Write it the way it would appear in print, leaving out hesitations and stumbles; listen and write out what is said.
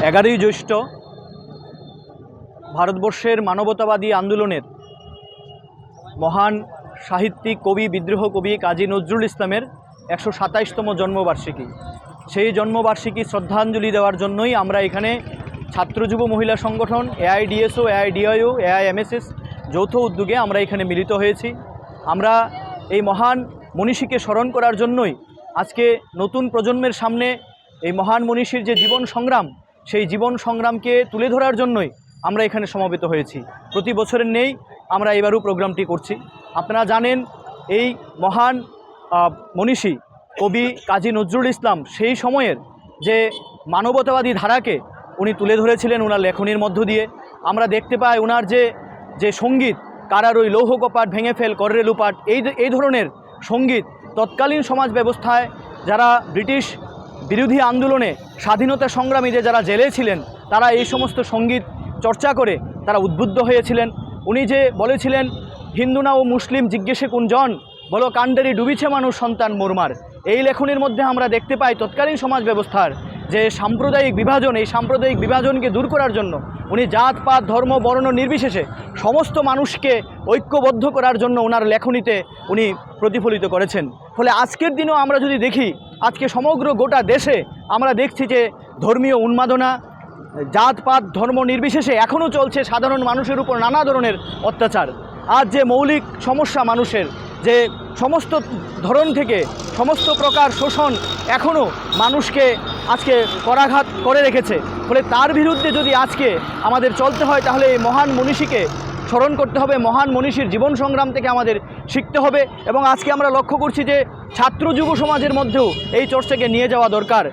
11ই জ্যৈষ্ঠ ভারতবর্ষের মানবতাবাদী আন্দোলনের মহান সাহিত্যিক কবি বিদ্রোহ কবি কাজী নজরুল ইসলামের 127তম জন্মবার্ষিকী। সেই জন্মবার্ষিকী শ্রদ্ধাঞ্জলি দেওয়ার জন্যই আমরা এখানে ছাত্র যুব মহিলা সংগঠন এআইডিএসও, এআইডিআইও, এআইএমএসএস যৌথ উদ্যোগে আমরা এখানে মিলিত হয়েছি। আমরা এই মহান মনীষীকে স্মরণ করার জন্যই আজকে নতুন প্রজন্মের সামনে এই মহান মনীষীর যে জীবন সংগ্রাম, সেই জীবন সংগ্রামকে তুলে ধরার জন্যই আমরা এখানে সমবেত হয়েছি। প্রতি বছরের নেই আমরা এবারও প্রোগ্রামটি করছি। আপনারা জানেন এই মহান মনীষী কবি কাজী নজরুল ইসলাম সেই সময়ের যে মানবতাবাদী ধারাকে উনি তুলে ধরেছিলেন ওনার লেখনীর মধ্য দিয়ে। আমরা দেখতে পাই ওনার যে সঙ্গীত, কারার ওই লৌহ কপাট ভেঙে ফেল কররে লুপাট, এই ধরনের সঙ্গীত তৎকালীন সমাজ ব্যবস্থায় যারা ব্রিটিশ বিরোধী আন্দোলনে স্বাধীনতা সংগ্রামীদের যারা জেলে ছিলেন তারা এই সমস্ত সঙ্গীত চর্চা করে তারা উদ্বুদ্ধ হয়েছিলেন। উনি যে বলেছিলেন, হিন্দু না ও মুসলিম জিজ্ঞেসে কোনজন, বলো কাণ্ডারি ডুবিছে মানুষ সন্তান মোরমার। এই লেখনের মধ্যে আমরা দেখতে পাই তৎকালীন সমাজ ব্যবস্থার যে সাম্প্রদায়িক বিভাজন, এই সাম্প্রদায়িক বিভাজনকে দূর করার জন্য উনি জাত পাত ধর্ম বর্ণ নির্বিশেষে সমস্ত মানুষকে ঐক্যবদ্ধ করার জন্য ওনার লেখনীতে উনি প্রতিফলিত করেছেন। ফলে আজকের দিনেও আমরা যদি দেখি, আজকে সমগ্র গোটা দেশে আমরা দেখছি যে ধর্মীয় উন্মাদনা, জাত পাত ধর্ম নির্বিশেষে এখনও চলছে সাধারণ মানুষের উপর নানা ধরনের অত্যাচার। আজ যে মৌলিক সমস্যা মানুষের, যে সমস্ত ধরন থেকে সমস্ত প্রকার শোষণ এখনও মানুষকে আজকে করাঘাত করে রেখেছে। ফলে তার বিরুদ্ধে যদি আজকে আমাদের চলতে হয় তাহলে এই মহান মনীষীকে স্মরণ করতে হবে, মহান মনীষীর জীবন সংগ্রাম থেকে আমাদের শিখতে হবে। এবং আজকে আমরা লক্ষ্য করছি যে ছাত্র যুব সমাজের মধ্যেও এই চর্চাকে নিয়ে যাওয়া দরকার।